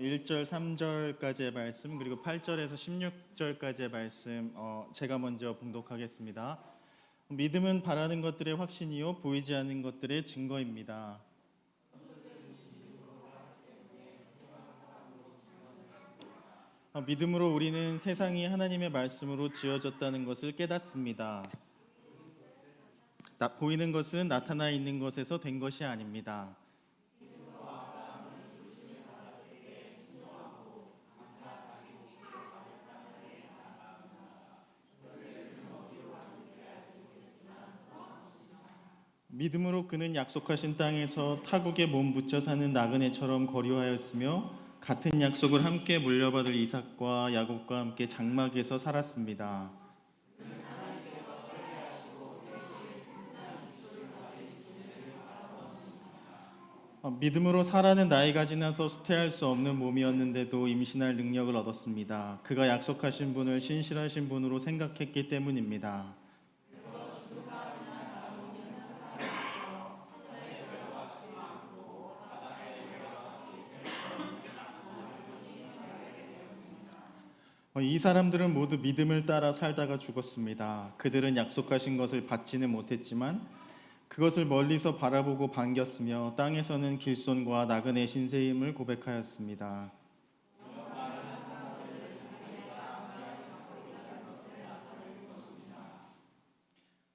1절, 3절까지의 말씀 그리고 8절에서 16절까지의 말씀 제가 먼저 봉독하겠습니다. 믿음은 바라는 것들의 확신이요 보이지 않는 것들의 증거입니다. 믿음으로 우리는 세상이 하나님의 말씀으로 지어졌다는 것을 깨닫습니다. 보이는 것은 나타나 있는 것에서 된 것이 아닙니다. 믿음으로 그는 약속하신 땅에서 타국에 몸 붙여 사는 나그네처럼 거류하였으며 같은 약속을 함께 물려받을 이삭과 야곱과 함께 장막에서 살았습니다. 믿음으로 사라는 나이가 지나서 수태할 수 없는 몸이었는데도 임신할 능력을 얻었습니다. 그가 약속하신 분을 신실하신 분으로 생각했기 때문입니다. 이 사람들은 모두 믿음을 따라 살다가 죽었습니다. 그들은 약속하신 것을 받지는 못했지만 그것을 멀리서 바라보고 반겼으며 땅에서는 길손과 나그네 신세임을 고백하였습니다.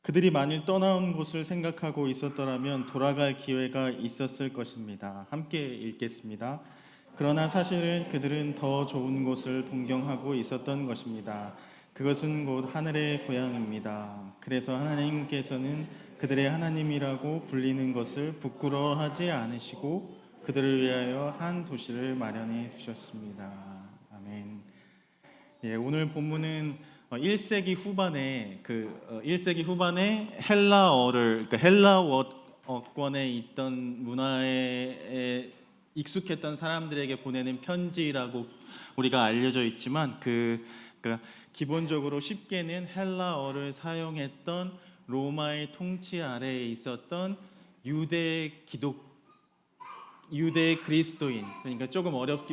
그들이 만일 떠나온 곳을 생각하고 있었더라면 돌아갈 기회가 있었을 것입니다. 함께 읽겠습니다. 그러나 사실은 그들은 더 좋은 곳을 동경하고 있었던 것입니다. 그것은 곧 하늘의 고향입니다. 그래서 하나님께서는 그들의 하나님이라고 불리는 것을 부끄러워하지 않으시고 그들을 위하여 한 도시를 마련해 두셨습니다. 아멘. 예, 오늘 본문은 1세기 후반에 1세기 후반에 헬라어를 그러니까 헬라어권에 있던 문화에 익숙했던 사람들에게 보내는 편지라고 우리가 알려져 있지만 그러니까 기본적으로 쉽게는 헬라어를 사용했던 로마의 통치 아래에 있었던 유대 그리스도인, 그러니까 조금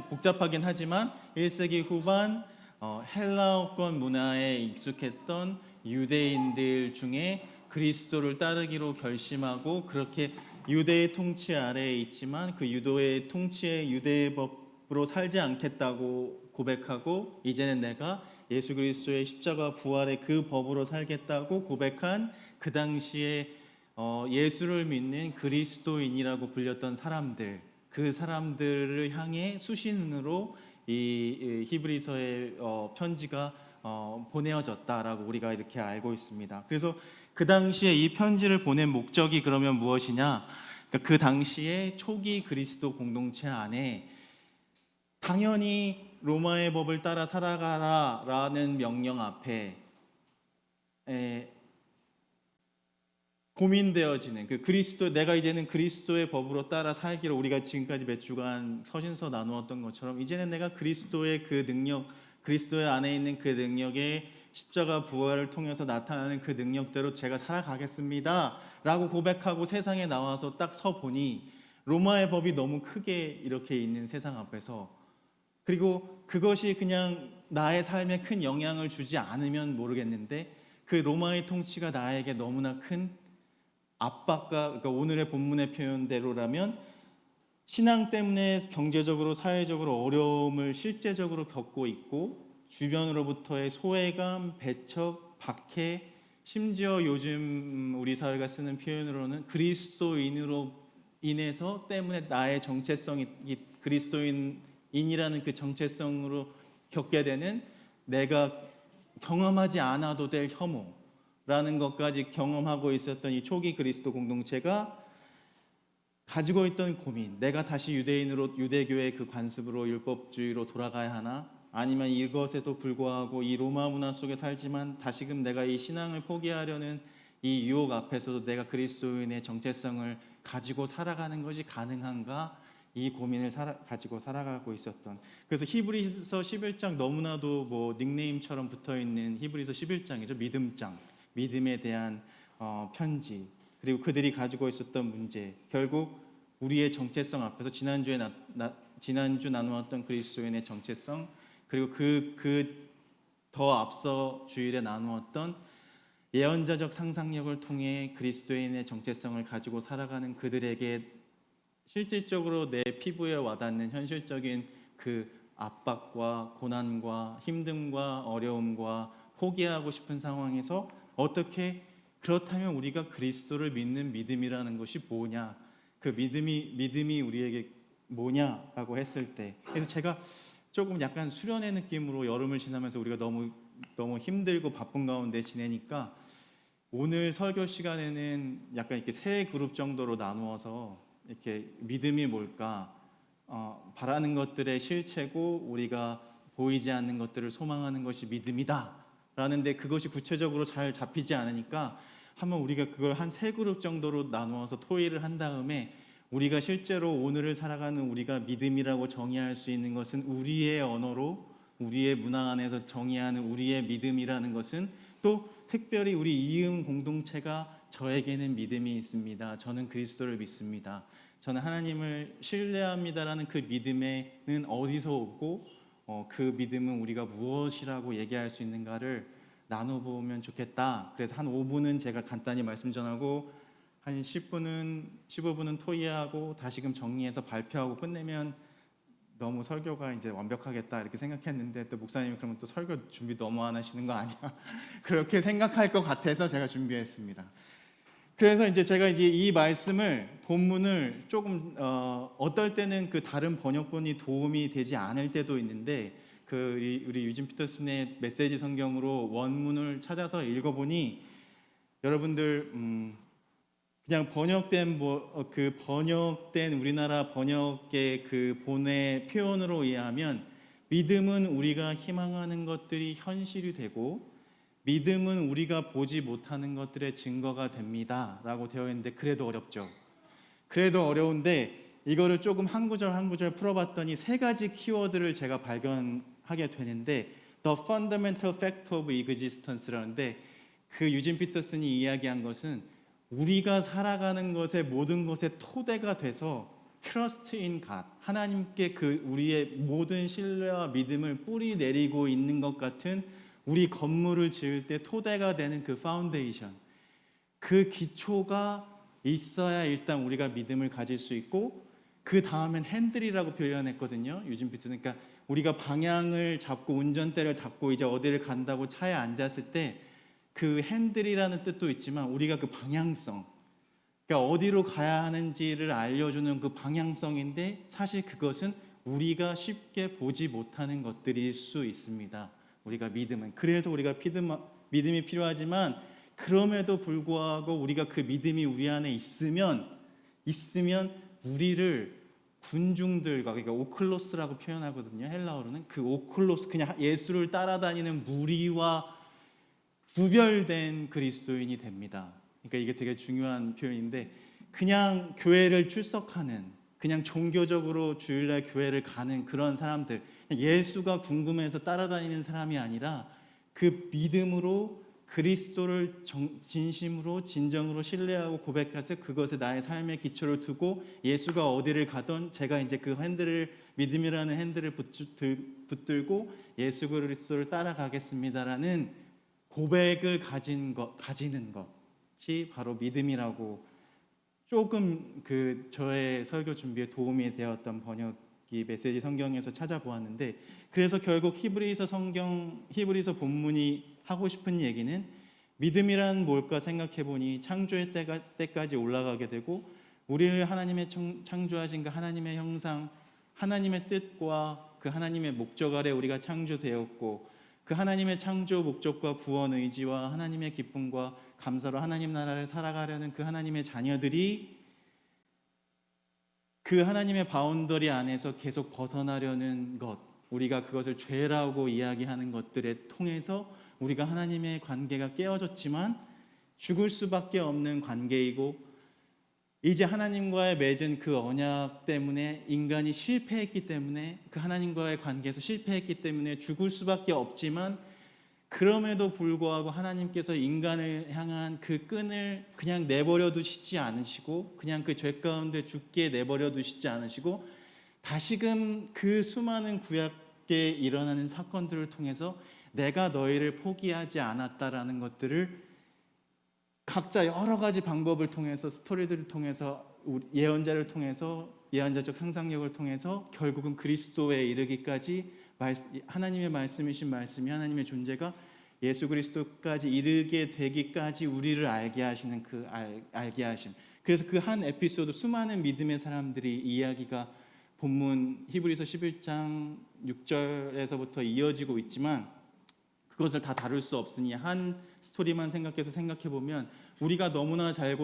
복잡하긴 하지만 1세기 후반 헬라어권 문화에 익숙했던 유대인들 중에 그리스도를 따르기로 결심하고 그렇게 유대의 통치 아래에 있지만 그 유대의 통치에 유대의 법으로 살지 않겠다고 고백하고 이제는 내가 예수 그리스도의 십자가 부활의 그 법으로 살겠다고 고백한 그 당시에 예수를 믿는 그리스도인이라고 불렸던 사람들, 그 사람들을 향해 수신으로 이 히브리서의 편지가 보내어졌다라고 우리가 이렇게 알고 있습니다. 그래서 그 당시에 이 편지를 보낸 목적이 그러면 무엇이냐? 그러니까 그 당시에 초기 그리스도 공동체 안에 당연히 로마의 법을 따라 살아가라라는 명령 앞에 고민되어지는 내가 이제는 그리스도의 법으로 따라 살기로 우리가 지금까지 몇 주간 서신서 나누었던 것처럼 이제는 내가 그리스도의 그 능력, 그리스도의 안에 있는 그 능력에 십자가 부활을 통해서 나타나는 그 능력대로 제가 살아가겠습니다 라고 고백하고 세상에 나와서 딱 서 보니 로마의 법이 너무 크게 이렇게 있는 세상 앞에서, 그리고 그것이 그냥 나의 삶에 큰 영향을 주지 않으면 모르겠는데 그 로마의 통치가 나에게 너무나 큰 압박과, 그러니까 오늘의 본문의 표현대로라면 신앙 때문에 경제적으로 사회적으로 어려움을 실제적으로 겪고 있고 주변으로부터의 소외감, 배척, 박해, 심지어 요즘 우리 사회가 쓰는 표현으로는 그리스도인으로 인해서 때문에 나의 정체성이 그리스도인이라는 그 정체성으로 겪게 되는 내가 경험하지 않아도 될 혐오라는 것까지 경험하고 있었던 이 초기 그리스도 공동체가 가지고 있던 고민, 내가 다시 유대교의 그 관습으로 율법주의로 돌아가야 하나? 아니면 이것에도 불구하고 이 로마 문화 속에 살지만 다시금 내가 이 신앙을 포기하려는 이 유혹 앞에서도 내가 그리스도인의 정체성을 가지고 살아가는 것이 가능한가? 이 고민을 가지고 살아가고 있었던. 그래서 히브리서 11장 너무나도 뭐 닉네임처럼 붙어있는 히브리서 11장이죠. 믿음장, 믿음에 대한 편지, 그리고 그들이 가지고 있었던 문제, 결국 우리의 정체성 앞에서 지난주 나누었던 그리스도인의 정체성, 그리고 그 더 앞서 주일에 나누었던 예언자적 상상력을 통해 그리스도인의 정체성을 가지고 살아가는 그들에게 실질적으로 내 피부에 와닿는 현실적인 그 압박과 고난과 힘듦과 어려움과 포기하고 싶은 상황에서 어떻게, 그렇다면 우리가 그리스도를 믿는 믿음이라는 것이 뭐냐, 그 믿음이 우리에게 뭐냐라고 했을 때, 그래서 제가 조금 약간 수련의 느낌으로 여름을 지나면서 우리가 너무 힘들고 바쁜 가운데 지내니까 오늘 설교 시간에는 약간 이렇게 세 그룹 정도로 나누어서 이렇게 믿음이 뭘까, 바라는 것들의 실체고 우리가 보이지 않는 것들을 소망하는 것이 믿음이다 라는데, 그것이 구체적으로 잘 잡히지 않으니까 한번 우리가 그걸 한 세 그룹 정도로 나누어서 토의를 한 다음에, 우리가 실제로 오늘을 살아가는 우리가 믿음이라고 정의할 수 있는 것은 우리의 언어로, 우리의 문화 안에서 정의하는 우리의 믿음이라는 것은, 또 특별히 우리 이음 공동체가 저에게는 믿음이 있습니다, 저는 그리스도를 믿습니다, 저는 하나님을 신뢰합니다라는 그 믿음에는 어디서 오고, 그 믿음은 우리가 무엇이라고 얘기할 수 있는가를 나눠보면 좋겠다. 그래서 한 5분은 제가 간단히 말씀 전하고 한 15분은 토의하고 다시금 정리해서 발표하고 끝내면 너무 설교가 이제 완벽하겠다 이렇게 생각했는데, 또 목사님이 그러면 또 설교 준비 너무 안 하시는 거 아니야? 그렇게 생각할 것 같아서 제가 준비했습니다. 그래서 이제 제가 이제 이 말씀을, 본문을 조금 어떨 때는 그 다른 번역본이 도움이 되지 않을 때도 있는데, 우리 유진 피터슨의 메시지 성경으로 원문을 찾아서 읽어보니, 여러분들 그냥 번역된 우리나라 번역의 그 본의 표현으로 의하면, 믿음은 우리가 희망하는 것들이 현실이 되고 믿음은 우리가 보지 못하는 것들의 증거가 됩니다 라고 되어 있는데, 그래도 어렵죠. 그래도 어려운데 이거를 조금 한 구절 한 구절 풀어봤더니 세 가지 키워드를 제가 발견하게 되는데, The Fundamental Fact of Existence라는데, 그 유진 피터슨이 이야기한 것은 우리가 살아가는 것의 모든 것의 토대가 돼서 Trust in God, 하나님께 그 우리의 모든 신뢰와 믿음을 뿌리 내리고 있는 것 같은, 우리 건물을 지을 때 토대가 되는 그 파운데이션, 그 기초가 있어야 일단 우리가 믿음을 가질 수 있고, 그 다음엔 핸들이라고 표현했거든요, 유진 피터슨. 그러니까 우리가 방향을 잡고 운전대를 잡고 이제 어디를 간다고 차에 앉았을 때 그 핸들이라는 뜻도 있지만, 우리가 그 방향성, 그러니까 어디로 가야 하는지를 알려주는 그 방향성인데, 사실 그것은 우리가 쉽게 보지 못하는 것들일 수 있습니다, 우리가 믿음은. 그래서 우리가 믿음이 필요하지만, 그럼에도 불구하고 우리가 그 믿음이 우리 안에 있으면 우리를 군중들과, 그러니까 오클로스라고 표현하거든요, 헬라어로는. 그 오클로스, 그냥 예수를 따라다니는 무리와 구별된 그리스도인이 됩니다. 그러니까 이게 되게 중요한 표현인데, 그냥 교회를 출석하는, 그냥 종교적으로 주일날 교회를 가는 그런 사람들, 예수가 궁금해서 따라다니는 사람이 아니라, 그 믿음으로 그리스도를 진심으로 진정으로 신뢰하고 고백해서 그것에 나의 삶의 기초를 두고, 예수가 어디를 가던 제가 이제 그 핸들을, 믿음이라는 핸들을 붙들고 예수 그리스도를 따라가겠습니다라는 고백을 가지는 것이 바로 믿음이라고, 조금 저의 설교 준비에 도움이 되었던 번역이 메시지 성경에서 찾아보았는데, 그래서 결국 히브리서 본문이 하고 싶은 얘기는, 믿음이란 뭘까 생각해 보니 창조의 때까지 올라가게 되고, 우리를 하나님의 창조하신 그 하나님의 형상, 하나님의 뜻과 그 하나님의 목적 아래 우리가 창조되었고, 그 하나님의 창조 목적과 구원 의지와 하나님의 기쁨과 감사로 하나님 나라를 살아가려는 그 하나님의 자녀들이 그 하나님의 바운더리 안에서 계속 벗어나려는 것, 우리가 그것을 죄라고 이야기하는 것들에 통해서 우리가 하나님의 관계가 깨어졌지만 죽을 수밖에 없는 관계이고, 이제 하나님과의 맺은 그 언약 때문에 인간이 실패했기 때문에, 그 하나님과의 관계에서 실패했기 때문에 죽을 수밖에 없지만, 그럼에도 불구하고 하나님께서 인간을 향한 그 끈을 그냥 내버려 두시지 않으시고, 그냥 그 죄 가운데 죽게 내버려 두시지 않으시고, 다시금 그 수많은 구약에 일어나는 사건들을 통해서 내가 너희를 포기하지 않았다라는 것들을 각자 여러 가지 방법을 통해서, 스토리들을 통해서, 예언자를 통해서, 예언자적 상상력을 통해서 결국은 그리스도에 이르기까지 하나님의 말씀이신 말씀이, 하나님의 존재가 예수 그리스도까지 이르게 되기까지 우리를 알게 하시는 그 알게 하심. 그래서 그 한 에피소드, 수많은 믿음의 사람들이 이야기가 본문 히브리서 11장 6절에서부터 이어지고 있지만, 그것을 다 다룰 수 없으니 한 스토리만 생각해 보면, 우리가 너무나 잘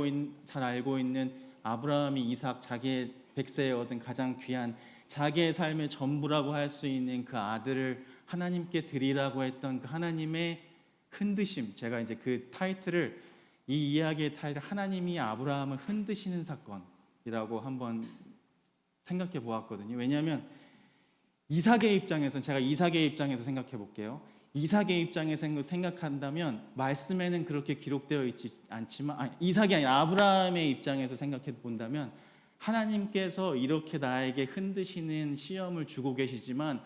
알고 있는 아브라함이 이삭, 자기의 백세에 얻은 가장 귀한 자기의 삶의 전부라고 할 수 있는 그 아들을 하나님께 드리라고 했던 그 하나님의 흔드심, 제가 이제 그 타이틀을, 이 이야기의 타이틀을 하나님이 아브라함을 흔드시는 사건이라고 한번 생각해 보았거든요. 왜냐하면 이삭의 입장에서, 제가 이삭의 입장에서 생각해 볼게요. 이삭의 입장에서 생각한다면 말씀에는 그렇게 기록되어 있지 않지만, 이삭이 아니라 아브라함의 입장에서 생각해 본다면, 하나님께서 이렇게 나에게 흔드시는 시험을 주고 계시지만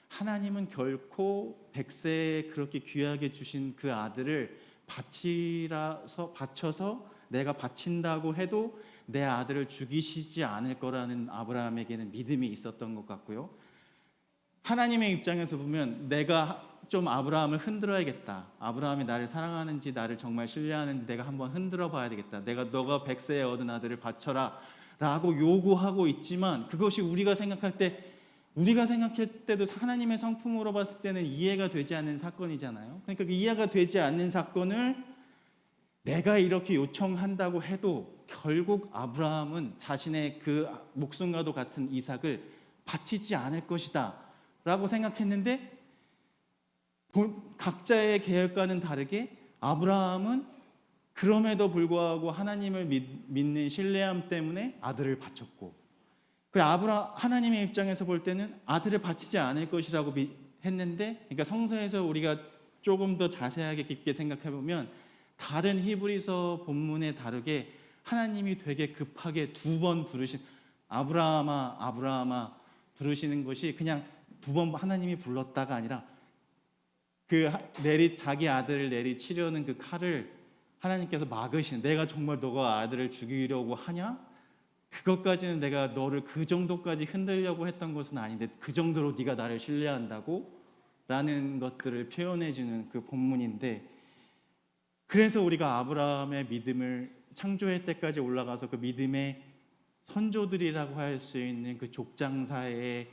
하나님은 결코 백세에 그렇게 귀하게 주신 그 아들을 바쳐서 내가 바친다고 해도 내 아들을 죽이시지 않을 거라는 아브라함에게는 믿음이 있었던 것 같고요. 하나님의 입장에서 보면 내가 좀 아브라함을 흔들어야겠다. 아브라함이 나를 사랑하는지, 나를 정말 신뢰하는지 내가 한번 흔들어 봐야 되겠다. 너가 백세에 얻은 아들을 바쳐라 라고 요구하고 있지만, 그것이 우리가 생각할 때도 하나님의 성품으로 봤을 때는 이해가 되지 않는 사건이잖아요. 그러니까 그 이해가 되지 않는 사건을 내가 이렇게 요청한다고 해도 결국 아브라함은 자신의 그 목숨과도 같은 이삭을 바치지 않을 것이다 라고 생각했는데, 각자의 계획과는 다르게 아브라함은 그럼에도 불구하고 하나님을 믿는 신뢰함 때문에 아들을 바쳤고, 하나님의 입장에서 볼 때는 아들을 바치지 않을 것이라고 했는데, 그러니까 성서에서 우리가 조금 더 자세하게 깊게 생각해 보면 다른 히브리서 본문에 다르게 하나님이 되게 급하게 두 번 부르신, 아브라함아 아브라함아 부르시는 것이 그냥 두 번 하나님이 불렀다가 아니라, 자기 아들을 내리치려는 그 칼을 하나님께서 막으시는, 내가 정말 너가 아들을 죽이려고 하냐? 그것까지는 내가 너를 그 정도까지 흔들려고 했던 것은 아닌데 그 정도로 네가 나를 신뢰한다고? 라는 것들을 표현해주는 그 본문인데, 그래서 우리가 아브라함의 믿음을 창조의 때까지 올라가서 그 믿음의 선조들이라고 할 수 있는 그 족장사의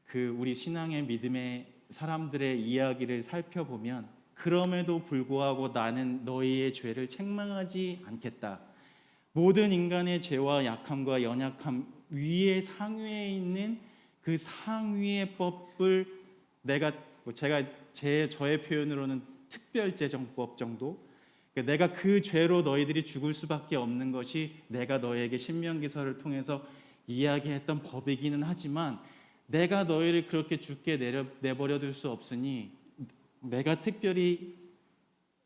그 우리 신앙의 믿음의 사람들의 이야기를 살펴보면, 그럼에도 불구하고 나는 너희의 죄를 책망하지 않겠다. 모든 인간의 죄와 약함과 연약함 위에 상위에 있는 그 상위의 법을 저의 표현으로는 특별제정법 정도, 내가 그 죄로 너희들이 죽을 수밖에 없는 것이 내가 너희에게 신명기서를 통해서 이야기했던 법이기는 하지만, 내가 너희를 그렇게 죽게 내버려 둘 수 없으니 내가 특별히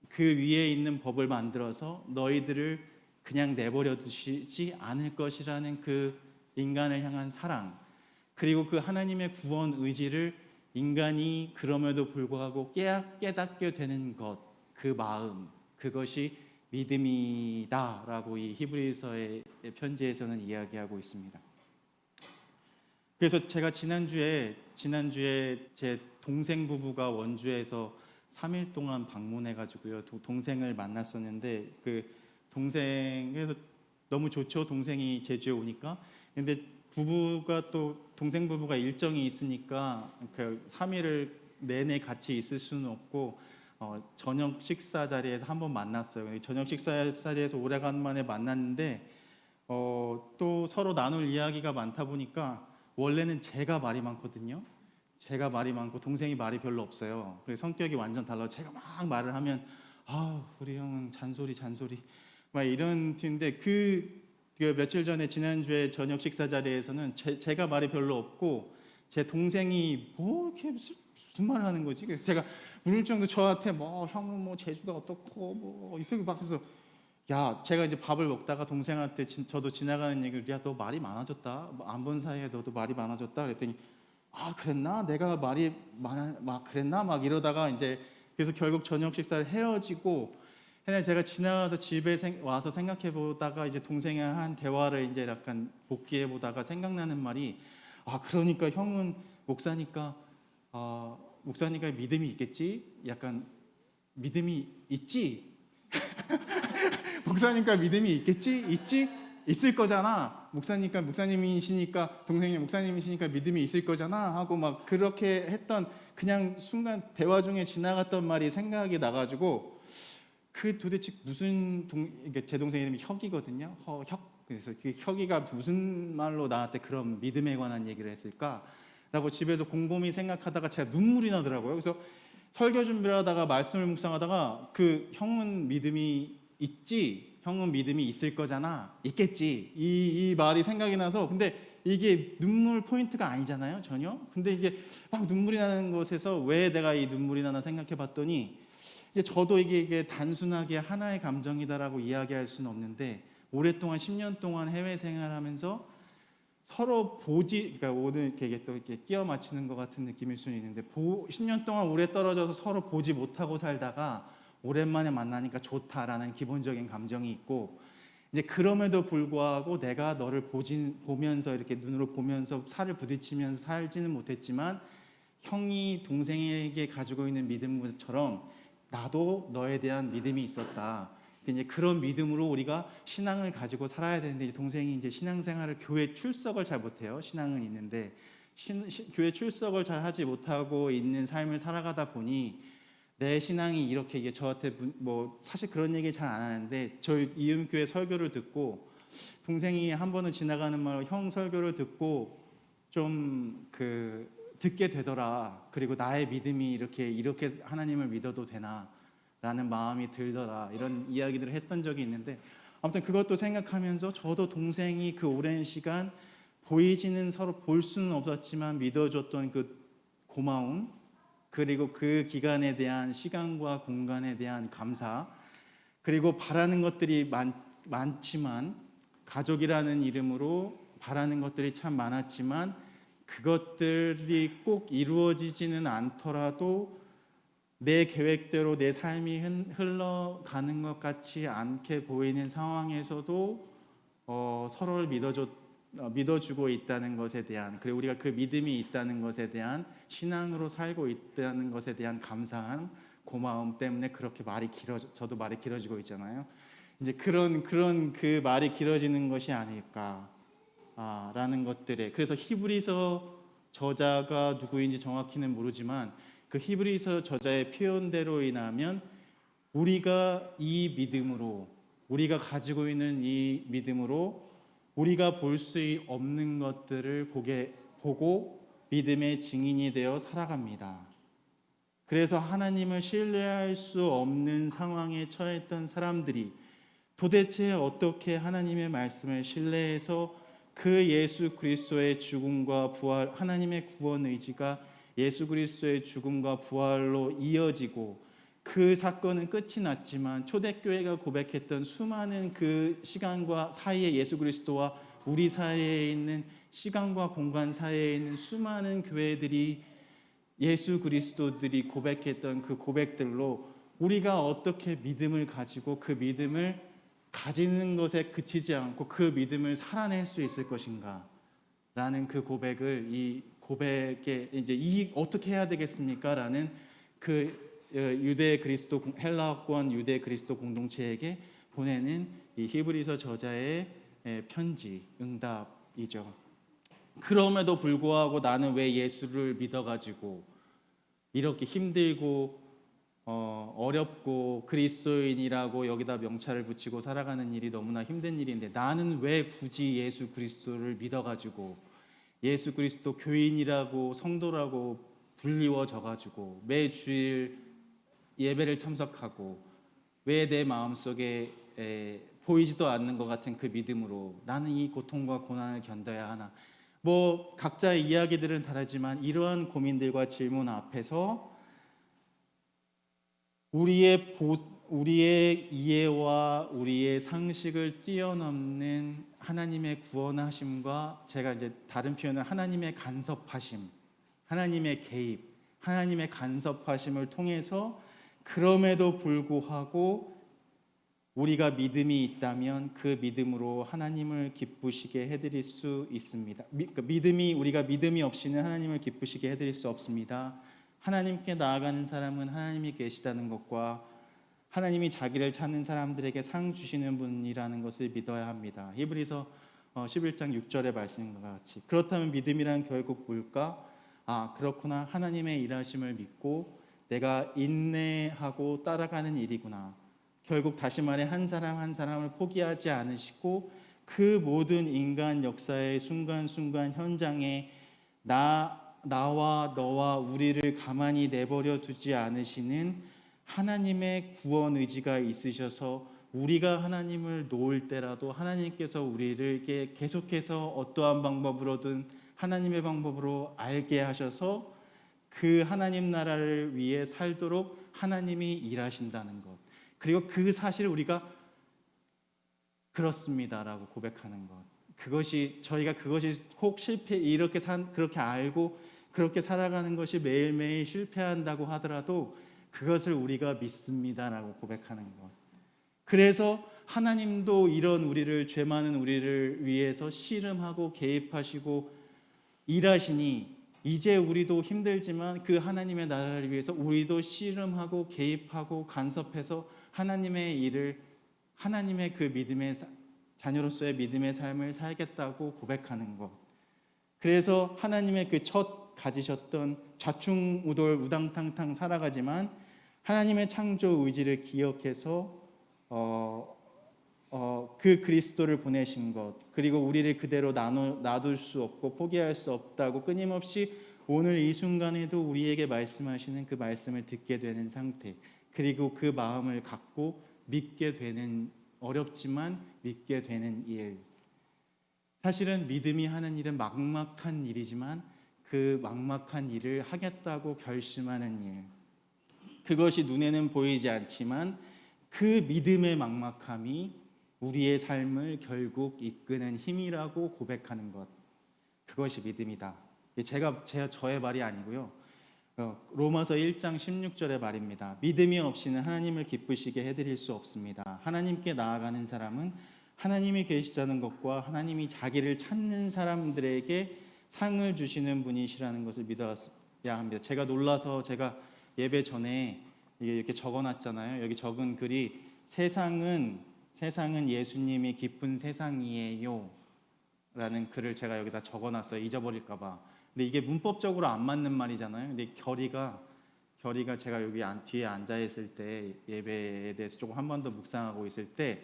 그 위에 있는 법을 만들어서 너희들을 그냥 내버려 두시지 않을 것이라는 그 인간을 향한 사랑, 그리고 그 하나님의 구원 의지를 인간이 그럼에도 불구하고 깨닫게 되는 것, 그 마음, 그것이 믿음이다라고 이 히브리서의 편지에서는 이야기하고 있습니다. 그래서 제가 지난주에 제 동생 부부가 원주에서 3일 동안 방문해가지고요, 동생을 만났었는데, 그 동생에서 너무 좋죠. 동생이 제주에 오니까. 근데 동생 부부가 일정이 있으니까 그 3일을 내내 같이 있을 수는 없고, 저녁 식사 자리에서 한번 만났어요. 저녁 식사 자리에서 오래간만에 만났는데, 또 서로 나눌 이야기가 많다 보니까, 원래는 제가 말이 많거든요. 제가 말이 많고 동생이 말이 별로 없어요. 그래서 성격이 완전 달라요. 제가 막 말을 하면 우리 형은 잔소리 막 이런 팀인데, 그 며칠 전에 지난주에 저녁 식사 자리에서는 제가 말이 별로 없고 제 동생이 뭐 이렇게 무슨 말을 하는 거지? 그래서 제가 물을 정도 저한테 뭐 형은 뭐 제주가 어떻고 뭐 이렇게 막 해서 야, 제가 이제 밥을 먹다가 동생한테 저도 지나가는 얘기를 야, 너 말이 많아졌다. 안 본 사이에 너도 말이 많아졌다. 그랬더니 아, 그랬나? 내가 말이 많아 막 그랬나? 막 이러다가 이제 그래서 결국 저녁 식사를 헤어지고 근데 제가 지나가서 집에 와서 생각해 보다가 이제 동생이랑 한 대화를 이제 약간 복기해 보다가 생각나는 말이 아, 그러니까 형은 목사니까 목사니까 믿음이 있겠지? 약간 믿음이 있지? 목사니까 믿음이 있겠지? 있지? 있을 거잖아. 목사니까 목사님이시니까 동생이 목사님이시니까 믿음이 있을 거잖아 하고 막 그렇게 했던 그냥 순간 대화 중에 지나갔던 말이 생각이 나가지고 그 도대체 무슨 제 동생 이름이 혁이거든요. 그래서 그 혁이가 무슨 말로 나한테 그런 믿음에 관한 얘기를 했을까라고 집에서 곰곰이 생각하다가 제가 눈물이 나더라고요. 그래서 설교 준비를 하다가 말씀을 묵상하다가 그 형은 믿음이 있지, 형은 믿음이 있을 거잖아, 있겠지 이 말이 생각이 나서 근데 이게 눈물 포인트가 아니잖아요 전혀. 근데 이게 막 눈물이 나는 것에서 왜 내가 이 눈물이 나나 생각해 봤더니 이제 저도 이게 단순하게 하나의 감정이다라고 이야기할 수는 없는데 오랫동안 10년 동안 해외 생활하면서 서로 그러니까 오늘 이렇게 또 이렇게 끼워 맞추는 것 같은 느낌일 수는 있는데 10년 동안 오래 떨어져서 서로 보지 못하고 살다가 오랜만에 만나니까 좋다라는 기본적인 감정이 있고 이제 그럼에도 불구하고 내가 너를 보면서 이렇게 눈으로 보면서 살을 부딪히면서 살지는 못했지만 형이 동생에게 가지고 있는 믿음처럼 나도 너에 대한 믿음이 있었다. 이제 그런 믿음으로 우리가 신앙을 가지고 살아야 되는데 이제 동생이 이제 신앙생활을 교회 출석을 잘 못해요. 신앙은 있는데 교회 출석을 잘 하지 못하고 있는 삶을 살아가다 보니 내 신앙이 이렇게 이게 저한테 뭐 사실 그런 얘기 잘 안 하는데 저희 이음교회 설교를 듣고 동생이 한 번은 지나가는 말 형 설교를 듣고 좀 듣게 되더라. 그리고 나의 믿음이 이렇게 하나님을 믿어도 되나? 라는 마음이 들더라. 이런 이야기들을 했던 적이 있는데 아무튼 그것도 생각하면서 저도 동생이 그 오랜 시간 보이지는 서로 볼 수는 없었지만 믿어줬던 그 고마움 그리고 그 기간에 대한 시간과 공간에 대한 감사 그리고 바라는 것들이 많지만 가족이라는 이름으로 바라는 것들이 참 많았지만 그것들이 꼭 이루어지지는 않더라도 내 계획대로 내 삶이 흘러가는 것 같지 않게 보이는 상황에서도 서로를 믿어주고 있다는 것에 대한 그리고 우리가 그 믿음이 있다는 것에 대한 신앙으로 살고 있다는 것에 대한 감사함, 고마움 때문에 그렇게 저도 말이 길어지고 있잖아요. 이제 그런 그 말이 길어지는 것이 아닐까라는 것들에 그래서 히브리서 저자가 누구인지 정확히는 모르지만 그 히브리서 저자의 표현대로 인하면 우리가 이 믿음으로 우리가 가지고 있는 이 믿음으로 우리가 볼 수 없는 것들을 보고 믿음의 증인이 되어 살아갑니다. 그래서 하나님을 신뢰할 수 없는 상황에 처했던 사람들이 도대체 어떻게 하나님의 말씀을 신뢰해서 그 예수 그리스도의 죽음과 부활, 하나님의 구원 의지가 예수 그리스도의 죽음과 부활로 이어지고 그 사건은 끝이 났지만 초대교회가 고백했던 수많은 그 시간과 사이에 예수 그리스도와 우리 사이에 있는 시간과 공간 사이에 있는 수많은 교회들이 예수 그리스도들이 고백했던 그 고백들로 우리가 어떻게 믿음을 가지고 그 믿음을 가지는 것에 그치지 않고 그 믿음을 살아낼 수 있을 것인가 라는 그 고백을 이 고백에 이제 어떻게 해야 되겠습니까? 라는 그 유대 그리스도 헬라권 유대 그리스도 공동체에게 보내는 이 히브리서 저자의 편지 응답이죠. 그럼에도 불구하고 나는 왜 예수를 믿어가지고 이렇게 힘들고 어렵고 그리스도인이라고 여기다 명찰을 붙이고 살아가는 일이 너무나 힘든 일인데 나는 왜 굳이 예수 그리스도를 믿어가지고 예수 그리스도 교인이라고 성도라고 불리워져가지고 매 주일 예배를 참석하고 왜 내 마음속에 보이지도 않는 것 같은 그 믿음으로 나는 이 고통과 고난을 견뎌야 하나? 뭐 각자의 이야기들은 다르지만 이러한 고민들과 질문 앞에서 우리의 이해와 우리의 상식을 뛰어넘는 하나님의 구원하심과, 제가 이제 다른 표현은 하나님의 간섭하심, 하나님의 개입, 하나님의 간섭하심을 통해서 그럼에도 불구하고 우리가 믿음이 있다면 그 믿음으로 하나님을 기쁘시게 해드릴 수 있습니다. 우리가 믿음이 없이는 하나님을 기쁘시게 해드릴 수 없습니다. 하나님께 나아가는 사람은 하나님이 계시다는 것과 하나님이 자기를 찾는 사람들에게 상 주시는 분이라는 것을 믿어야 합니다. 히브리서 11장 6절의 말씀과 같이, 그렇다면 믿음이란 결국 뭘까? 그렇구나, 하나님의 일하심을 믿고 내가 인내하고 따라가는 일이구나. 결국 다시 말해 한 사람 한 사람을 포기하지 않으시고 그 모든 인간 역사의 순간순간 현장에 나와 너와 우리를 가만히 내버려 두지 않으시는 하나님의 구원 의지가 있으셔서 우리가 하나님을 놓을 때라도 하나님께서 우리를 계속해서 어떠한 방법으로든 하나님의 방법으로 알게 하셔서 그 하나님 나라를 위해 살도록 하나님이 일하신다는 것, 그리고 그 사실을 우리가 그렇습니다라고 고백하는 것, 저희가 그것이 혹 그렇게 알고 그렇게 살아가는 것이 매일매일 실패한다고 하더라도 그것을 우리가 믿습니다라고 고백하는 것. 그래서 하나님도 이런 죄 많은 우리를 위해서 씨름하고 개입하시고 일하시니 이제 우리도 힘들지만 그 하나님의 나라를 위해서 우리도 씨름하고 개입하고 간섭해서 하나님의 일을, 하나님의 그 자녀로서의 믿음의 삶을 살겠다고 고백하는 것. 그래서 하나님의 그 첫 가지셨던 좌충우돌 우당탕탕 살아가지만 하나님의 창조 의지를 기억해서 그 그리스도를 보내신 것, 그리고 우리를 그대로 놔둘 수 없고 포기할 수 없다고 끊임없이 오늘 이 순간에도 우리에게 말씀하시는 그 말씀을 듣게 되는 상태, 그리고 그 마음을 갖고 믿게 되는, 어렵지만 믿게 되는 일. 사실은 믿음이 하는 일은 막막한 일이지만 그 막막한 일을 하겠다고 결심하는 일, 그것이 눈에는 보이지 않지만 그 믿음의 막막함이 우리의 삶을 결국 이끄는 힘이라고 고백하는 것, 그것이 믿음이다. 저의 말이 아니고요, 로마서 1장 16절의 말입니다. 믿음이 없이는 하나님을 기쁘시게 해드릴 수 없습니다. 하나님께 나아가는 사람은 하나님이 계시다는 것과 하나님이 자기를 찾는 사람들에게 상을 주시는 분이시라는 것을 믿어야 합니다. 제가 놀라서 제가 예배 전에 이렇게 적어놨잖아요. 여기 적은 글이 세상은 예수님이 기쁜 세상이에요 라는 글을 제가 여기다 적어놨어요. 잊어버릴까 봐. 근데 이게 문법적으로 안 맞는 말이잖아요. 근데 결의가 제가 여기 뒤에 앉아 있을 때 예배에 대해서 조금 한 번 더 묵상하고 있을 때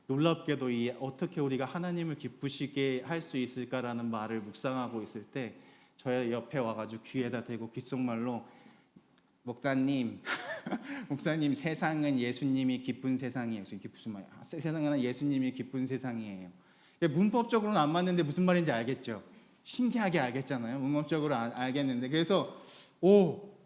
놀랍게도 어떻게 우리가 하나님을 기쁘시게 할 수 있을까라는 말을 묵상하고 있을 때 저의 옆에 와가지고 귀에다 대고 귓속말로 목사님 세상은 예수님이 기쁜 세상이에요. 이게 무슨 말이야? 세상은 예수님이 기쁜 세상이에요. 문법적으로는 안 맞는데 무슨 말인지 알겠죠? 신기하게 알겠잖아요. 문법적으로 알겠는데, 그래서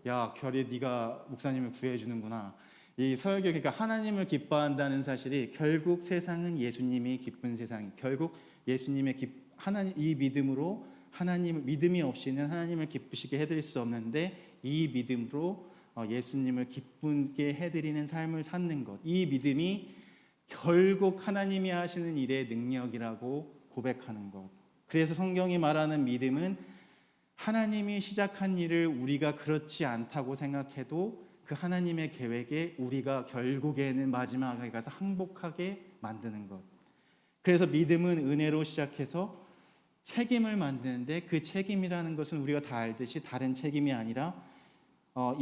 야 결이 네가 목사님을 구해주는구나. 이 설교, 그러니까 하나님을 기뻐한다는 사실이 결국 세상은 예수님이 기쁜 세상, 결국 예수님의 이 믿음으로 믿음이 없이는 하나님을 기쁘시게 해드릴 수 없는데 이 믿음으로 예수님을 기쁘게 해드리는 삶을 사는 것, 이 믿음이 결국 하나님이 하시는 일의 능력이라고 고백하는 것. 그래서 성경이 말하는 믿음은 하나님이 시작한 일을 우리가 그렇지 않다고 생각해도 그 하나님의 계획에 우리가 결국에는 마지막에 가서 항복하게 만드는 것. 그래서 믿음은 은혜로 시작해서 책임을 만드는데, 그 책임이라는 것은 우리가 다 알듯이 다른 책임이 아니라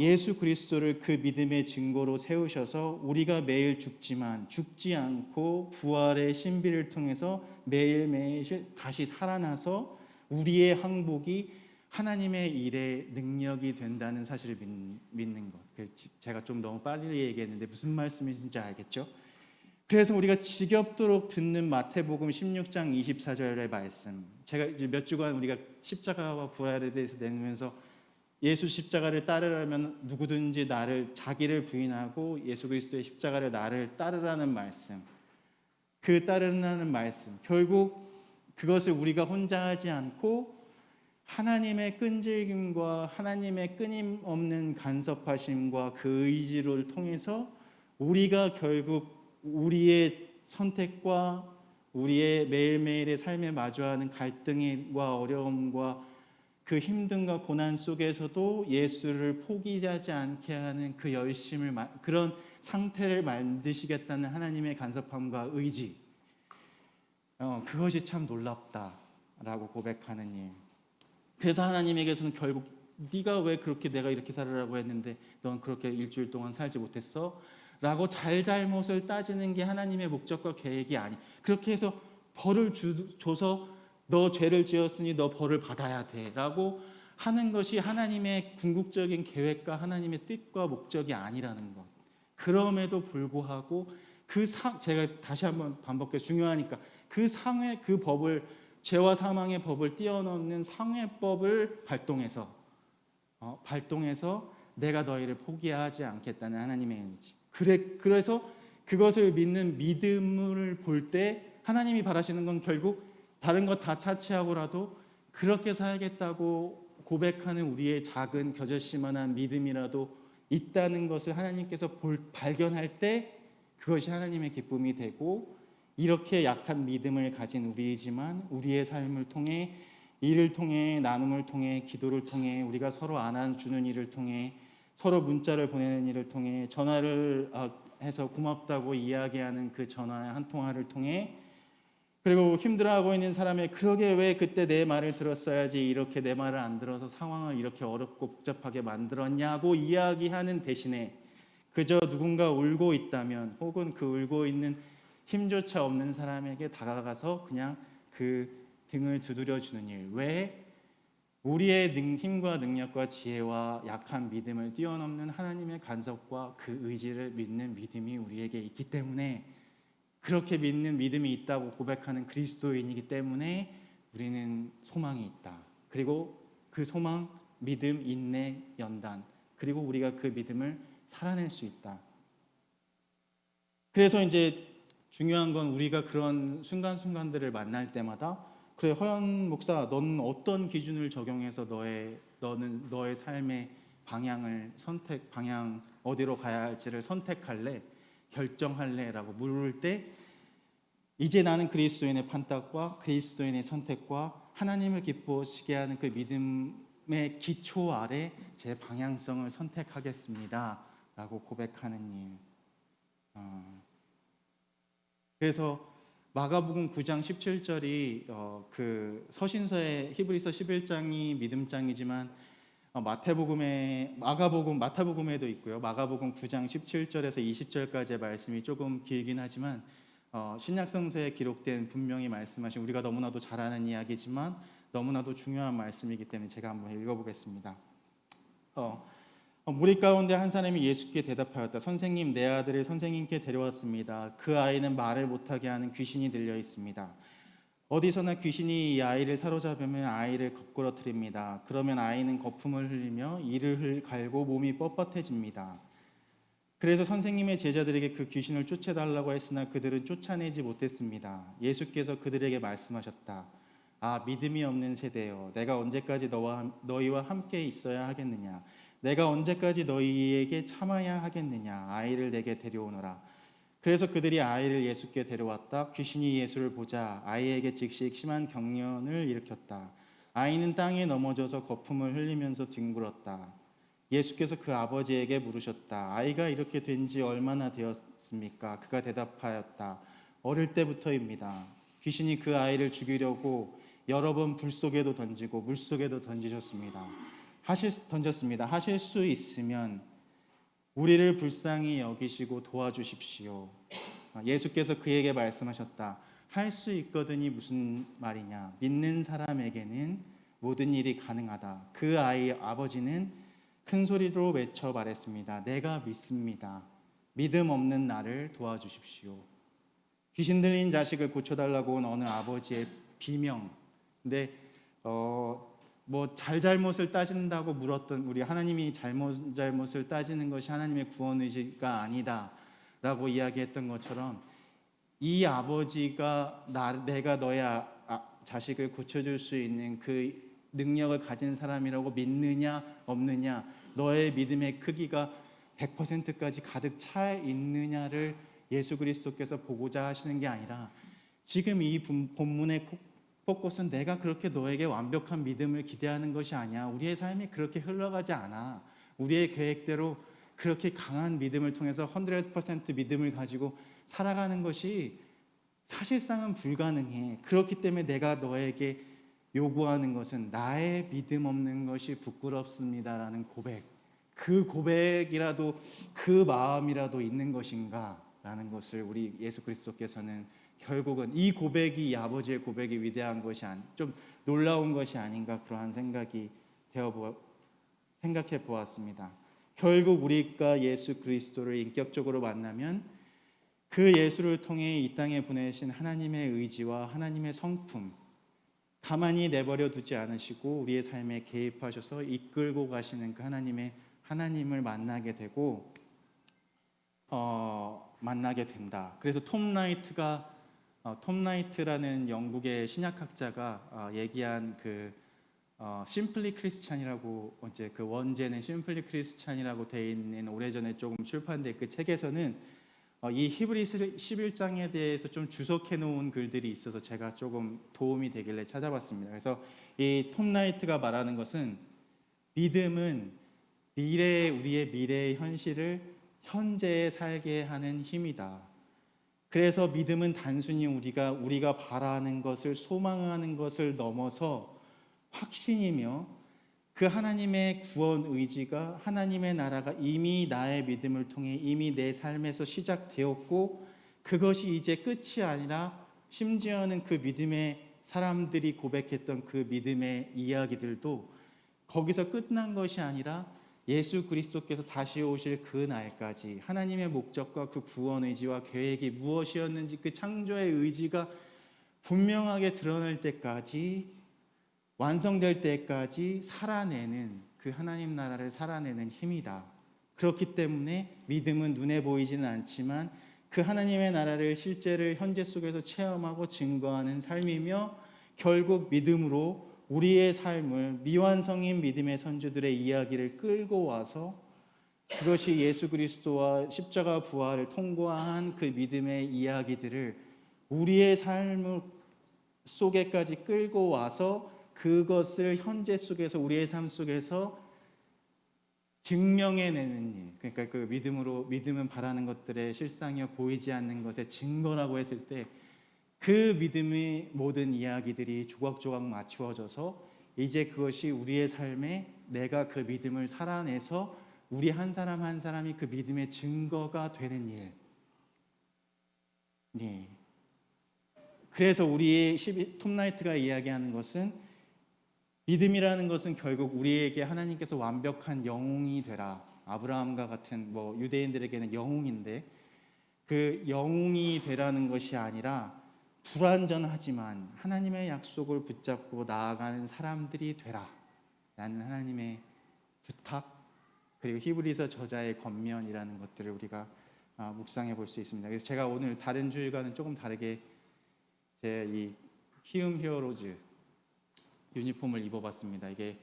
예수 그리스도를 그 믿음의 증거로 세우셔서 우리가 매일 죽지만 죽지 않고 부활의 신비를 통해서 매일매일 다시 살아나서 우리의 항복이 하나님의 일의 능력이 된다는 사실을 믿는 것. 제가 좀 너무 빨리 얘기했는데 무슨 말씀인지 알겠죠? 그래서 우리가 지겹도록 듣는 마태복음 16장 24절의 말씀, 제가 이제 몇 주간 우리가 십자가와 부활에 대해서 내면서 예수 십자가를 따르려면 누구든지 나를 자기를 부인하고 예수 그리스도의 십자가를 나를 따르라는 말씀, 그 따르라는 말씀, 결국 그것을 우리가 혼자 하지 않고 하나님의 끈질김과 하나님의 끊임없는 간섭하심과 그 의지를 통해서 우리가 결국 우리의 선택과 우리의 매일매일의 삶에 마주하는 갈등과 어려움과 그 힘듦과 고난 속에서도 예수를 포기하지 않게 하는 그 열심을, 그런 상태를 만드시겠다는 하나님의 간섭함과 의지, 그것이 참 놀랍다라고 고백하는 일. 그래서 하나님에게서는 결국 네가 왜 그렇게 내가 이렇게 살으라고 했는데 넌 그렇게 일주일 동안 살지 못했어? 라고 잘잘못을 따지는 게 하나님의 목적과 계획이 아니. 그렇게 해서 벌을 줘서 너 죄를 지었으니 너 벌을 받아야 돼 라고 하는 것이 하나님의 궁극적인 계획과 하나님의 뜻과 목적이 아니라는 것. 그럼에도 불구하고 제가 다시 한번 반복해 중요하니까 그 상회, 그 법을, 죄와 사망의 법을 뛰어넘는 상회법을 발동해서 내가 너희를 포기하지 않겠다는 하나님의 의지. 그래서 그것을 믿는 믿음을 볼 때 하나님이 바라시는 건 결국 다른 것 다 차치하고라도 그렇게 살겠다고 고백하는 우리의 작은 겨자씨만한 믿음이라도 있다는 것을 하나님께서 발견할 때 그것이 하나님의 기쁨이 되고, 이렇게 약한 믿음을 가진 우리이지만 우리의 삶을 통해, 일을 통해, 나눔을 통해, 기도를 통해, 우리가 서로 안아주는 일을 통해, 서로 문자를 보내는 일을 통해, 전화를 해서 고맙다고 이야기하는 그 전화 한 통화를 통해, 그리고 힘들어하고 있는 사람의 그러게 왜 그때 내 말을 들었어야지 이렇게 내 말을 안 들어서 상황을 이렇게 어렵고 복잡하게 만들었냐고 이야기하는 대신에 그저 누군가 울고 있다면, 혹은 그 울고 있는 힘조차 없는 사람에게 다가가서 그냥 그 등을 두드려주는 일. 왜? 우리의 힘과 능력과 지혜와 약한 믿음을 뛰어넘는 하나님의 간섭과 그 의지를 믿는 믿음이 우리에게 있기 때문에, 그렇게 믿는 믿음이 있다고 고백하는 그리스도인이기 때문에 우리는 소망이 있다. 그리고 그 소망, 믿음, 인내, 연단, 그리고 우리가 그 믿음을 살아낼 수 있다. 그래서 이제 중요한 건 우리가 그런 순간순간들을 만날 때마다, 그래 허연 목사, 너는 어떤 기준을 적용해서 너는 너의 삶의 방향 어디로 가야 할지를 선택할래, 결정할래라고 물을 때, 이제 나는 그리스도인의 판단과 그리스도인의 선택과 하나님을 기뻐하시게 하는 그 믿음의 기초 아래 제 방향성을 선택하겠습니다라고 고백하는 일. 그래서 마가복음 9장 17절이 그 서신서의 히브리서 11장이 믿음장이지만 마태복음에도 있고요. 마가복음 9장 17절에서 20절까지의 말씀이 조금 길긴 하지만 신약성서에 기록된 분명히 말씀하신, 우리가 너무나도 잘 아는 이야기지만 너무나도 중요한 말씀이기 때문에 제가 한번 읽어보겠습니다. 무리 가운데 한 사람이 예수께 대답하였다. 선생님, 내 아들을 선생님께 데려왔습니다. 그 아이는 말을 못하게 하는 귀신이 들려 있습니다. 어디서나 귀신이 이 아이를 사로잡으면 아이를 거꾸러뜨립니다. 그러면 아이는 거품을 흘리며 이를 갈고 몸이 뻣뻣해집니다. 그래서 선생님의 제자들에게 그 귀신을 쫓아달라고 했으나 그들은 쫓아내지 못했습니다. 예수께서 그들에게 말씀하셨다. 아, 믿음이 없는 세대여, 내가 언제까지 너희와 함께 있어야 하겠느냐? 내가 언제까지 너희에게 참아야 하겠느냐? 아이를 내게 데려오너라. 그래서 그들이 아이를 예수께 데려왔다. 귀신이 예수를 보자 아이에게 즉시 심한 경련을 일으켰다. 아이는 땅에 넘어져서 거품을 흘리면서 뒹굴었다. 예수께서 그 아버지에게 물으셨다. 아이가 이렇게 된 지 얼마나 되었습니까? 그가 대답하였다. 어릴 때부터입니다. 귀신이 그 아이를 죽이려고 여러 번 불 속에도 던지고 물 속에도 던졌습니다. 하실 수 있으면 우리를 불쌍히 여기시고 도와주십시오. 예수께서 그에게 말씀하셨다. 할 수 있거든이 무슨 말이냐? 믿는 사람에게는 모든 일이 가능하다. 그 아이의 아버지는 큰 소리로 외쳐 말했습니다. 내가 믿습니다. 믿음 없는 나를 도와주십시오. 귀신 들린 자식을 고쳐달라고 온 어느 아버지의 비명, 근데 뭐 잘잘못을 따진다고 물었던 우리 하나님이 잘못을 따지는 것이 하나님의 구원 의지가 아니다라고 이야기했던 것처럼 이 아버지가 내가 너의 자식을 고쳐줄 수 있는 그 능력을 가진 사람이라고 믿느냐 없느냐, 너의 믿음의 크기가 100%까지 가득 차 있느냐를 예수 그리스도께서 보고자 하시는 게 아니라, 지금 이 본문의 곳곳은 내가 그렇게 너에게 완벽한 믿음을 기대하는 것이 아니야. 우리의 삶이 그렇게 흘러가지 않아. 우리의 계획대로 그렇게 강한 믿음을 통해서 100% 믿음을 가지고 살아가는 것이 사실상은 불가능해. 그렇기 때문에 내가 너에게 요구하는 것은 나의 믿음 없는 것이 부끄럽습니다라는 고백. 그 고백이라도, 그 마음이라도 있는 것인가 라는 것을 우리 예수 그리스도께서는 결국은 이 고백이, 이 아버지의 고백이 위대한 것이 좀 놀라운 것이 아닌가, 그러한 생각이 생각해 보았습니다. 결국 우리가 예수 그리스도를 인격적으로 만나면 그 예수를 통해 이 땅에 보내신 하나님의 의지와 하나님의 성품, 가만히 내버려 두지 않으시고 우리의 삶에 개입하셔서 이끌고 가시는 그 하나님을 만나게 되고 만나게 된다. 그래서 톰 라이트라는 영국의 신약학자가 얘기한 그 심플리 크리스찬이라고, 이제 그 원제는 심플리 크리스찬이라고 되어 있는, 오래전에 조금 출판된 그 책에서는 이 히브리서 11장에 대해서 좀 주석해 놓은 글들이 있어서 제가 조금 도움이 되길래 찾아봤습니다. 그래서 이 톰 라이트가 말하는 것은, 믿음은 우리의 미래의 현실을 현재에 살게 하는 힘이다. 그래서 믿음은 단순히 우리가 바라는 것을, 소망하는 것을 넘어서 확신이며, 그 하나님의 구원 의지가, 하나님의 나라가 이미 나의 믿음을 통해 이미 내 삶에서 시작되었고, 그것이 이제 끝이 아니라 심지어는 그 믿음의 사람들이 고백했던 그 믿음의 이야기들도 거기서 끝난 것이 아니라 예수 그리스도께서 다시 오실 그 날까지 하나님의 목적과 그 구원 의지와 계획이 무엇이었는지, 그 창조의 의지가 분명하게 드러날 때까지, 완성될 때까지 살아내는, 그 하나님 나라를 살아내는 힘이다. 그렇기 때문에 믿음은 눈에 보이지는 않지만 그 하나님의 나라를 실제를 현재 속에서 체험하고 증거하는 삶이며, 결국 믿음으로 우리의 삶을, 미완성인 믿음의 선조들의 이야기를 끌고 와서 그것이 예수 그리스도와 십자가 부활을 통과한 그 믿음의 이야기들을 우리의 삶 속에까지 끌고 와서 그것을 현재 속에서, 우리의 삶 속에서 증명해내는 일. 그러니까 그 믿음은 바라는 것들의 실상이요 보이지 않는 것의 증거라고 했을 때, 그 믿음의 모든 이야기들이 조각조각 맞추어져서 이제 그것이 우리의 삶에 내가 그 믿음을 살아내서 우리 한 사람 한 사람이 그 믿음의 증거가 되는 일. 네. 그래서 톰 라이트가 이야기하는 것은, 믿음이라는 것은 결국 우리에게 하나님께서 완벽한 영웅이 되라. 아브라함과 같은 유대인들에게는 영웅인데, 그 영웅이 되라는 것이 아니라 불완전하지만 하나님의 약속을 붙잡고 나아가는 사람들이 되라 라는 하나님의 부탁, 그리고 히브리서 저자의 권면이라는 것들을 우리가 묵상해 볼 수 있습니다. 그래서 제가 오늘 다른 주일과는 조금 다르게 제 이 히움 히어로즈 유니폼을 입어봤습니다. 이게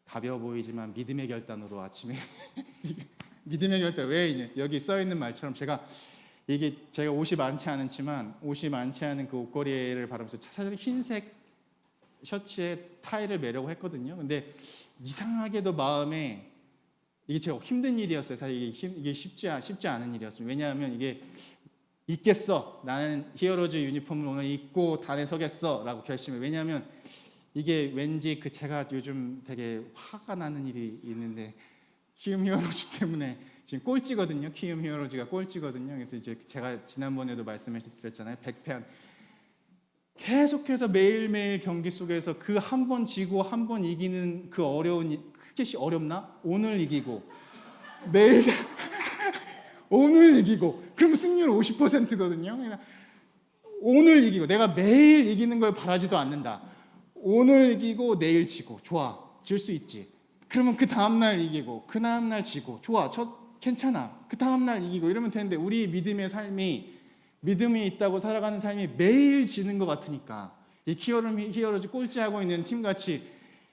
가벼워 보이지만 믿음의 결단으로 아침에 믿음의 결단, 왜 여기 써 있는 말처럼 제가 옷이 많지 않지만 옷이 많지 않은 그 옷걸이를 바르면서 사실 흰색 셔츠에 타이를 매려고 했거든요. 근데 이상하게도 마음에, 이게 제가 힘든 일이었어요. 사실 이게 쉽지 않은 일이었어요. 왜냐하면 이게 입겠어, 나는 히어로즈 유니폼을 오늘 입고 단에 서겠어 라고 결심을. 왜냐하면 이게 왠지 제가 요즘 되게 화가 나는 일이 있는데, 키움 히어로즈 때문에 지금 꼴찌거든요. 키움 히어로즈가 꼴찌거든요. 그래서 이제 제가 지난번에도 말씀드렸잖아요. 100패한 계속해서 매일매일 경기 속에서 그 한 번 지고 한 번 이기는 그 그게 어렵나? 오늘 이기고 매일 오늘 이기고, 그러면 승률 50%거든요. 오늘 이기고, 내가 매일 이기는 걸 바라지도 않는다. 오늘 이기고 내일 지고 좋아, 질 수 있지. 그러면 그 다음날 이기고 그 다음날 지고 좋아, 괜찮아, 그 다음날 이기고 이러면 되는데, 우리 믿음의 삶이, 믿음이 있다고 살아가는 삶이 매일 지는 것 같으니까, 이 히어로즈 꼴찌하고 있는 팀같이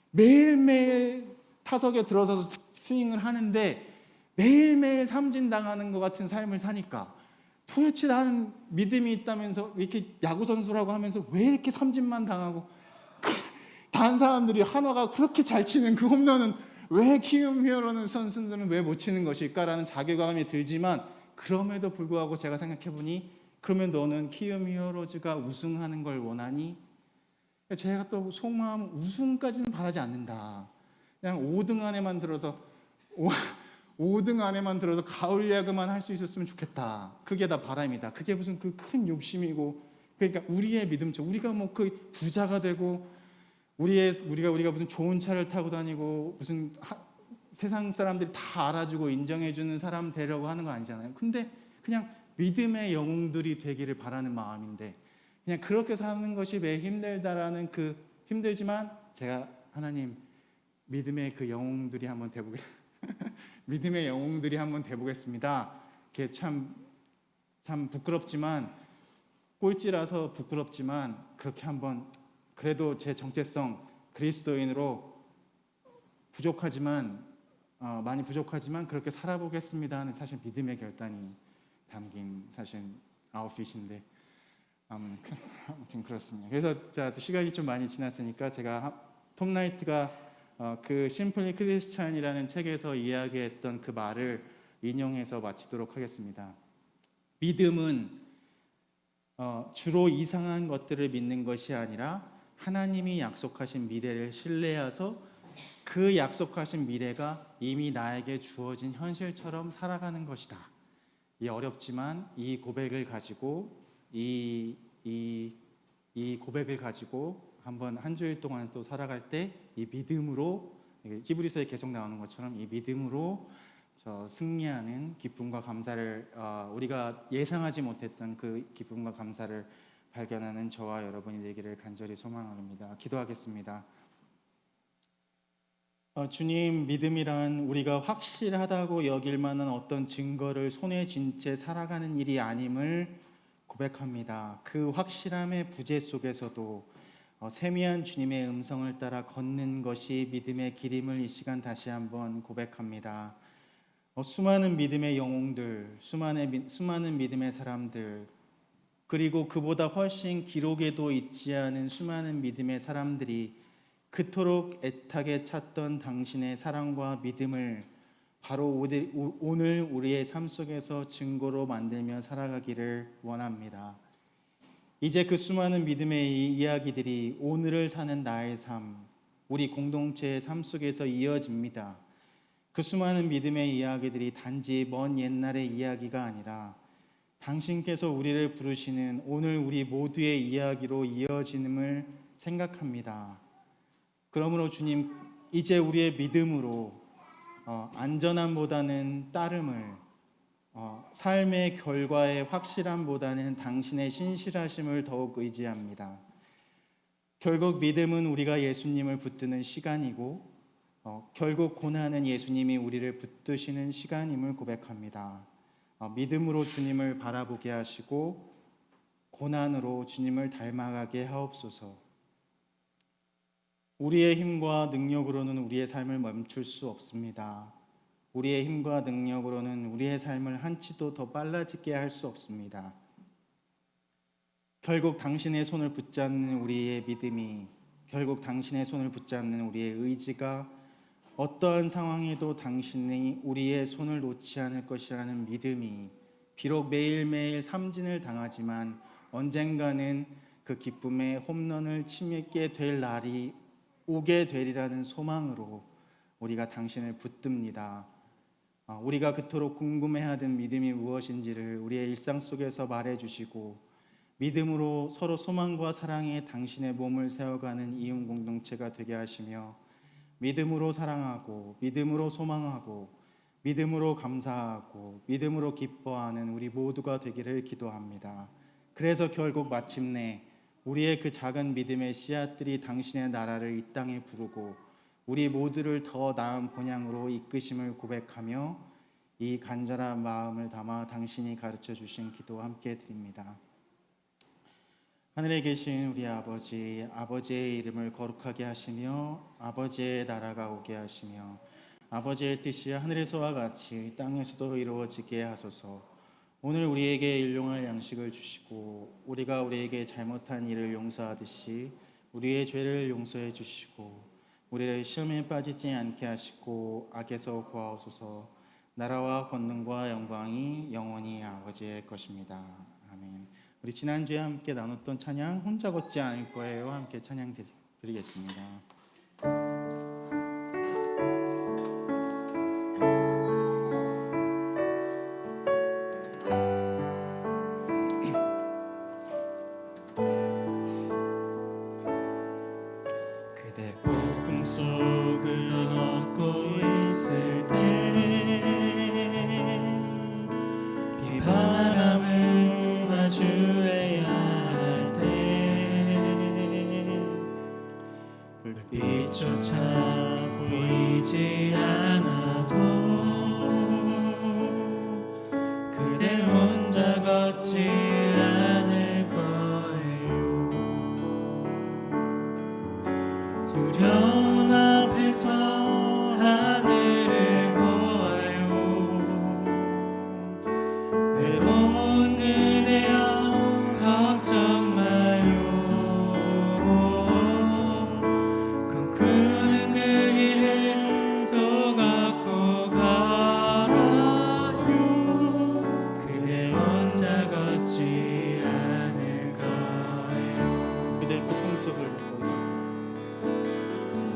매일매일 타석에 들어서서 스윙을 하는데 매일매일 삼진당하는 것 같은 삶을 사니까, 도대체 나는 믿음이 있다면서 이렇게 야구선수라고 하면서 왜 이렇게 삼진만 당하고, 다른 사람들이 한화가 그렇게 잘 치는 그 홈런은 왜 키움 히어로는 선수들은 왜 못 치는 것일까라는 자괴감이 들지만, 그럼에도 불구하고 제가 생각해보니, 그러면 너는 키움 히어로즈가 우승하는 걸 원하니? 제가 또 속마음, 우승까지는 바라지 않는다. 그냥 5등 안에만 들어서 5등 안에만 들어서 가을 야구만 할 수 있었으면 좋겠다. 그게 다 바람이다. 그게 무슨 그 큰 욕심이고, 그러니까 우리의 믿음죠. 우리가 뭐 그 부자가 되고 우리가 무슨 좋은 차를 타고 다니고 무슨 세상 사람들이 다 알아주고 인정해주는 사람 되려고 하는 거 아니잖아요. 근데 그냥 믿음의 영웅들이 되기를 바라는 마음인데, 그냥 그렇게 사는 것이 매 힘들다라는 그, 힘들지만 제가 하나님, 믿음의 그 영웅들이 한번 믿음의 영웅들이 한번 돼보겠습니다. 그게 참 부끄럽지만, 꼴찌라서 부끄럽지만, 그렇게 한번, 그래도 제 정체성, 그리스도인으로 부족하지만, 많이 부족하지만 그렇게 살아보겠습니다 하는, 사실 믿음의 결단이 담긴 사실 아웃핏인데, 아무튼 그렇습니다. 그래서 자, 시간이 좀 많이 지났으니까 제가 톰 나이트가 그 심플리 크리스찬이라는 책에서 이야기했던 그 말을 인용해서 마치도록 하겠습니다. 믿음은 주로 이상한 것들을 믿는 것이 아니라 하나님이 약속하신 미래를 신뢰해서 그 약속하신 미래가 이미 나에게 주어진 현실처럼 살아가는 것이다. 이 어렵지만 이 고백을 가지고 이 고백을 가지고 한번 한 주일 동안 또 살아갈 때, 이 믿음으로, 히브리서에 계속 나오는 것처럼 이 믿음으로 승리하는 기쁨과 감사를, 우리가 예상하지 못했던 그 기쁨과 감사를 발견하는 저와 여러분이 되기를 간절히 소망합니다. 기도하겠습니다. 주님, 믿음이란 우리가 확실하다고 여길 만한 어떤 증거를 손에 쥔 채 살아가는 일이 아님을 고백합니다. 그 확실함의 부재 속에서도 세미한 주님의 음성을 따라 걷는 것이 믿음의 길임을 이 시간 다시 한번 고백합니다. 수많은 믿음의 영웅들, 수많은 믿음의 사람들, 그리고 그보다 훨씬 기록에도 있지 않은 수많은 믿음의 사람들이 그토록 애타게 찾던 당신의 사랑과 믿음을 바로 오늘 우리의 삶 속에서 증거로 만들며 살아가기를 원합니다. 이제 그 수많은 믿음의 이야기들이 오늘을 사는 나의 삶, 우리 공동체의 삶 속에서 이어집니다. 그 수많은 믿음의 이야기들이 단지 먼 옛날의 이야기가 아니라 당신께서 우리를 부르시는 오늘 우리 모두의 이야기로 이어짐을 생각합니다. 그러므로 주님, 이제 우리의 믿음으로 안전함보다는 따름을, 삶의 결과의 확실함보다는 당신의 신실하심을 더욱 의지합니다. 결국 믿음은 우리가 예수님을 붙드는 시간이고, 결국 고난은 예수님이 우리를 붙드시는 시간임을 고백합니다. 믿음으로 주님을 바라보게 하시고 고난으로 주님을 닮아가게 하옵소서. 우리의 힘과 능력으로는 우리의 삶을 멈출 수 없습니다. 우리의 힘과 능력으로는 우리의 삶을 한치도 더 빨라지게 할 수 없습니다. 결국 당신의 손을 붙잡는 우리의 믿음이, 결국 당신의 손을 붙잡는 우리의 의지가 어떠한 상황에도 당신이 우리의 손을 놓지 않을 것이라는 믿음이, 비록 매일매일 삼진을 당하지만 언젠가는 그 기쁨의 홈런을 치게 될 날이 오게 되리라는 소망으로 우리가 당신을 붙듭니다. 우리가 그토록 궁금해하던 믿음이 무엇인지를 우리의 일상 속에서 말해주시고, 믿음으로 서로 소망과 사랑에 당신의 몸을 세워가는 이웃 공동체가 되게 하시며, 믿음으로 사랑하고 믿음으로 소망하고 믿음으로 감사하고 믿음으로 기뻐하는 우리 모두가 되기를 기도합니다. 그래서 결국 마침내 우리의 그 작은 믿음의 씨앗들이 당신의 나라를 이 땅에 부르고 우리 모두를 더 나은 본향으로 이끄심을 고백하며 이 간절한 마음을 담아 당신이 가르쳐 주신 기도 함께 드립니다. 하늘에 계신 우리 아버지, 아버지의 이름을 거룩하게 하시며 아버지의 나라가 오게 하시며 아버지의 뜻이 하늘에서와 같이 땅에서도 이루어지게 하소서. 오늘 우리에게 일용할 양식을 주시고 우리가 우리에게 잘못한 일을 용서하듯이 우리의 죄를 용서해 주시고 우리를 시험에 빠지지 않게 하시고 악에서 구하옵소서. 나라와 권능과 영광이 영원히 아버지의 것입니다. 아멘. 우리 지난주에 함께 나눴던 찬양 혼자 걷지 않을 거예요. 함께 찬양 드리겠습니다. 그대 폭풍 속을 걷고 있을 때 비바람을 마주해야 할 때 불빛조차 보이지 않아도 그대 혼자 걷지 않을 거예요. 두려움 앞에서 하늘을 보아요. 외로운 그대여 걱정 마요. 꿈꾸는 그 길을 또 걷고 가라요. 그대 혼자 걷지 않을 거예요. 그대 폭풍 속을 걷고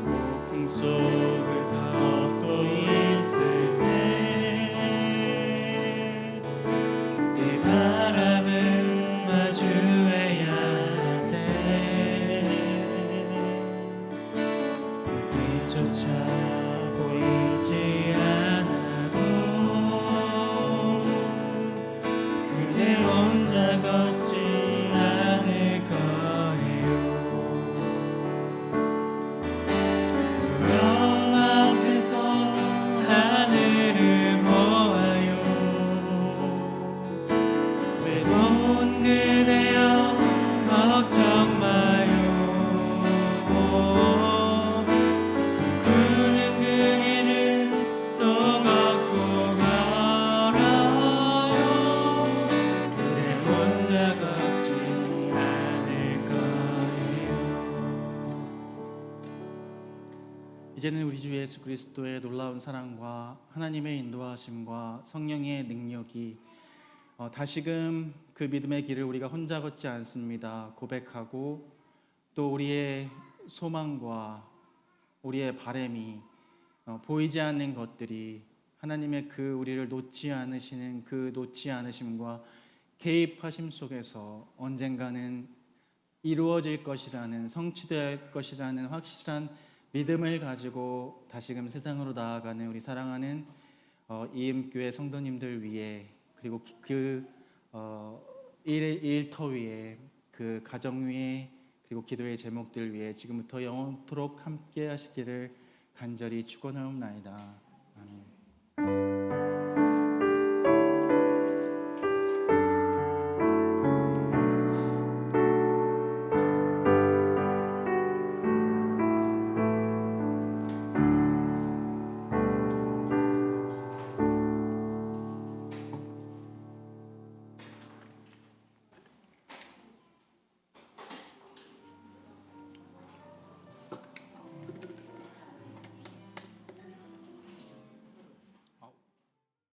폭풍 속을 걷고 있을 때 이 바람을 마주해야 할 때 불빛조차 보이지 않아도 그대 혼자 걷지 않을 거예요. 두려움 앞에서 하늘을 보아요. 외로운 그대여 걱정 마요. 꿈꾸는 그 길을 또 걷고 가라요. 그대 혼자 걷지 않을 거예요. 이제는 우리 주 예수 그리스도의 놀라운 사랑과 하나님의 인도하심과 성령의 능력이 다시금 그 믿음의 길을 우리가 혼자 걷지 않습니다. 고백하고 또 우리의 소망과 우리의 바람이 보이지 않는 것들이 하나님의 그 우리를 놓지 않으시는 그 놓지 않으심과 개입하심 속에서 언젠가는 이루어질 것이라는 성취될 것이라는 확실한 믿음을 가지고 다시금 세상으로 나아가는 우리 사랑하는 이음교회 성도님들 위해 그리고 그 일터 위에 그 가정 위에 그리고 기도의 제목들 위해 지금부터 영원토록 함께 하시기를 간절히 축원하옵나이다.